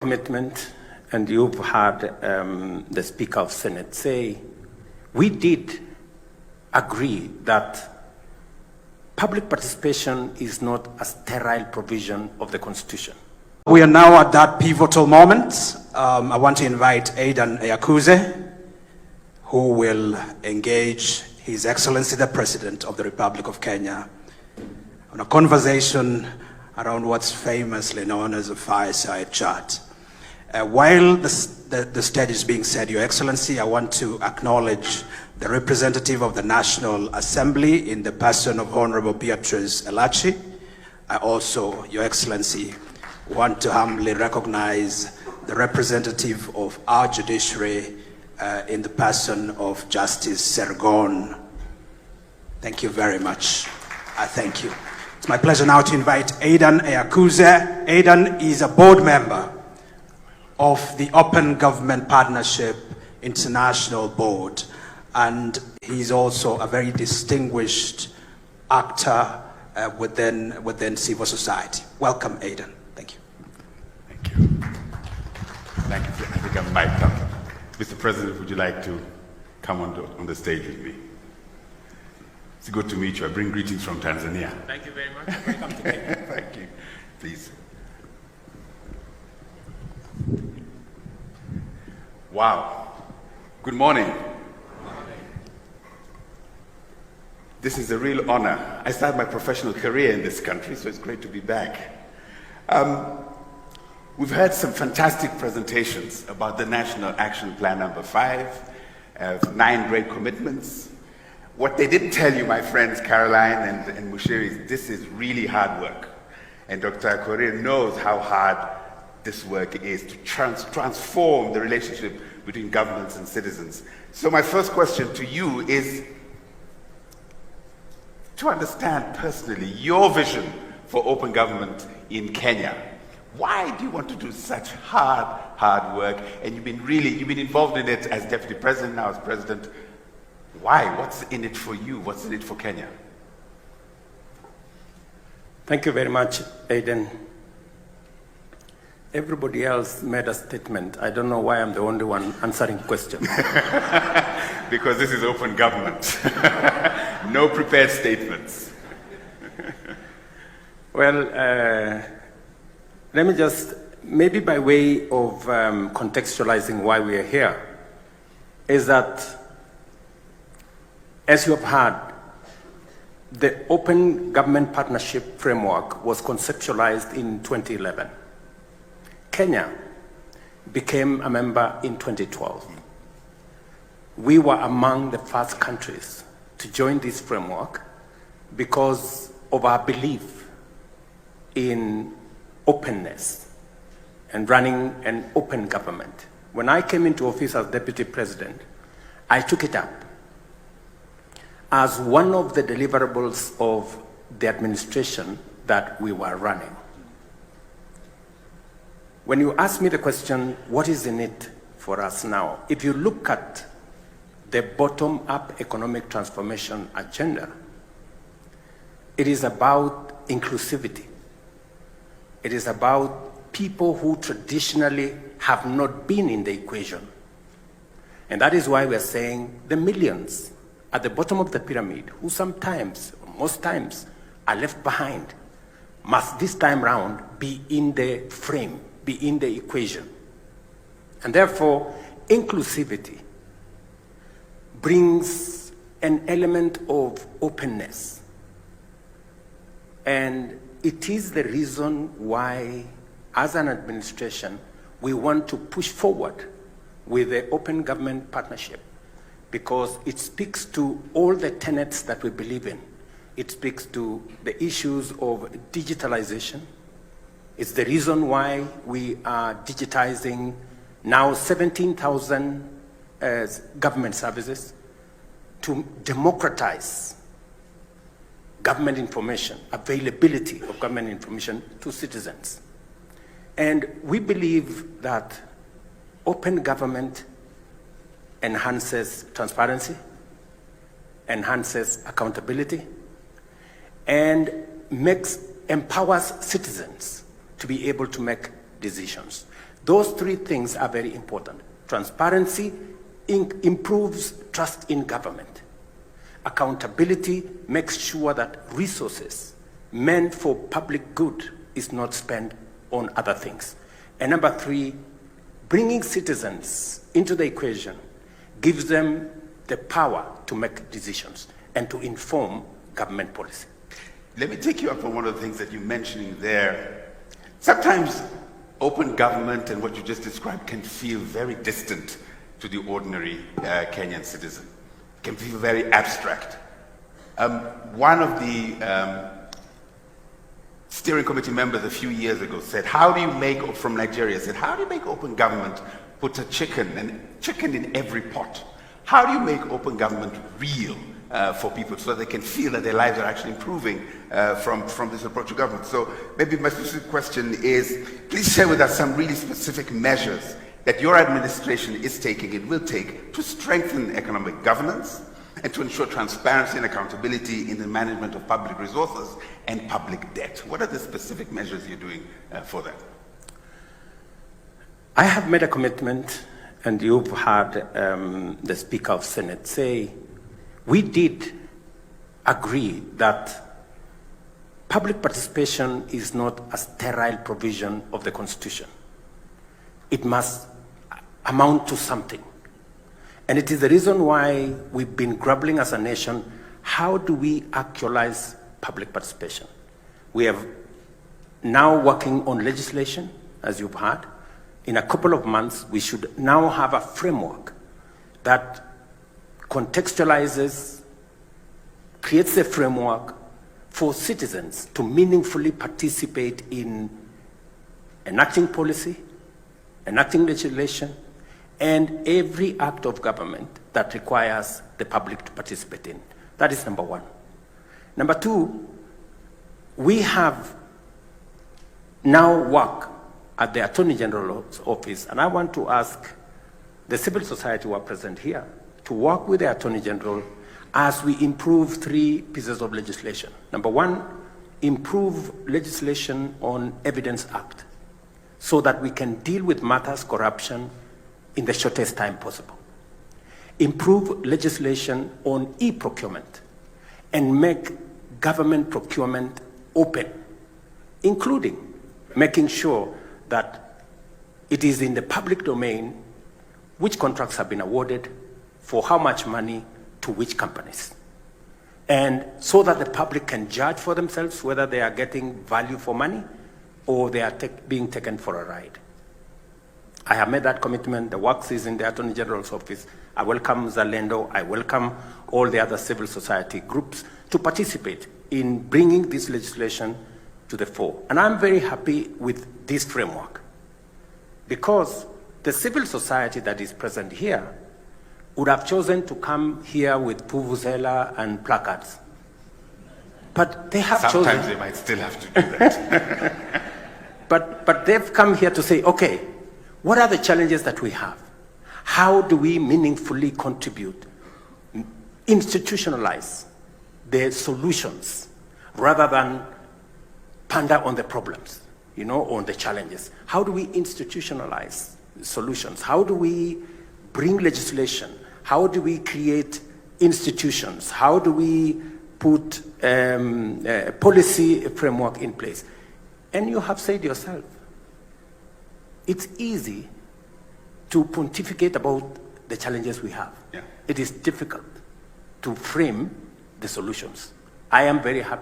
Commitment, and you've had the Speaker of Senate say, we did agree that public participation is not a sterile provision of the Constitution. We are now at that pivotal moment. I want to invite Aidan Eyakuze, who will engage His Excellency the President of the Republic of Kenya on a conversation around what's famously known as a fireside chat. While the stage is being set, Your Excellency, I want to acknowledge the representative of the National Assembly in the person of Honorable Beatrice Elachi. I also, Your Excellency, want to humbly recognize the representative of our judiciary in the person of Justice Sergon. Thank you very much. I thank you. It's my pleasure now to invite Aidan Eyakuze. Aidan is a board member of the Open Government Partnership International Board, and he's also a very distinguished actor within civil society. Welcome, Aidan. Thank you. Thank you. Thank you. I think I'm mic'd up. Mr. President, would you like to come on the stage with me? It's good to meet you. I bring greetings from Tanzania. Thank you very much. Welcome to Kenya. Thank you. Please. Wow. Good morning. This is a real honor. I started my professional career in this country, so it's great to be back. We've heard some fantastic presentations about the National Action Plan number 5, 9 great commitments. What they didn't tell you, my friends Caroline and Mushiri, is this is really hard work. And Dr. Korir knows how hard this work is to transform the relationship between governments and citizens. So my first question to you is to understand personally your vision for open government in Kenya. Why do you want to do such hard work? And you've been involved in it as Deputy President, now as President. Why? What's in it for you? What's in it for Kenya? Thank you very much, Aidan. Everybody else made a statement. I don't know why I'm the only one answering questions. Because this is open government. No prepared statements. Well, let me just, maybe by way of contextualizing why we are here, is that, as you have heard, the Open Government Partnership Framework was conceptualized in 2011. Kenya became a member in 2012. We were among the first countries to join this framework because of our belief in openness and running an open government. When I came into office as Deputy President, I took it up as one of the deliverables of the administration that we were running. When you ask me the question, what is in it for us now? If you look at the bottom-up economic transformation agenda, it is about inclusivity. It is about people who traditionally have not been in the equation. And that is why we're saying the millions at the bottom of the pyramid, who sometimes, or most times, are left behind, must this time round be in the frame, be in the equation. And therefore, inclusivity brings an element of openness. And it is the reason why, as an administration, we want to push forward with the Open Government Partnership, because it speaks to all the tenets that we believe in. It speaks to the issues of digitalization. It's the reason why we are digitizing now 17,000 government services to democratize government information, availability of government information to citizens. And we believe that open government enhances transparency, enhances accountability, and empowers citizens to be able to make decisions. Those three things are very important. Transparency improves trust in government. Accountability makes sure that resources meant for public good is not spent on other things. And number three, bringing citizens into the equation gives them the power to make decisions and to inform government policy. Let me take you up on one of the things that you're mentioning there. Sometimes open government and what you just described can feel very distant to the ordinary Kenyan citizen. It can feel very abstract. One of the steering committee members a few years ago said, from Nigeria, said, how do you make open government put a chicken in every pot? How do you make open government real for people so that they can feel that their lives are actually improving from this approach to government? So maybe my specific question is, please share with us some really specific measures that your administration is taking and will take to strengthen economic governance and to ensure transparency and accountability in the management of public resources and public debt. What are the specific measures you're doing for that? I have made a commitment, and you've heard the Speaker of Senate say, we did agree that public participation is not a sterile provision of the Constitution. It must amount to something. And it is the reason why we've been grappling as a nation, how do we actualize public participation? We are now working on legislation, as you've heard. In a couple of months, we should now have a framework that contextualizes, creates a framework for citizens to meaningfully participate in enacting policy, enacting legislation, and every act of government that requires the public to participate in. That is number one. Number two, we have now work at the Attorney General's office, and I want to ask the civil society who are present here to work with the Attorney General as we improve three pieces of legislation. Number one, improve legislation on Evidence Act so that we can deal with matters corruption in the shortest time possible. Improve legislation on e-procurement and make government procurement open, including making sure that it is in the public domain which contracts have been awarded, for how much money, to which companies. And so that the public can judge for themselves whether they are getting value for money or they are being taken for a ride. I have made that commitment. The work is in the Attorney General's office. I welcome Zalendo. I welcome all the other civil society groups to participate in bringing this legislation to the fore. And I'm very happy with this framework because the civil society that is present here would have chosen to come here with vuvuzela and placards. But they have chosen... Sometimes they might still have to do that. But they've come here to say, okay, what are the challenges that we have? How do we meaningfully contribute, institutionalize the solutions rather than ponder on the problems, on the challenges? How do we institutionalize solutions? How do we bring legislation? How do we create institutions? How do we put a policy framework in place? And you have said yourself, it's easy to pontificate about the challenges we have. Yeah. It is difficult to frame the solutions. I am very happy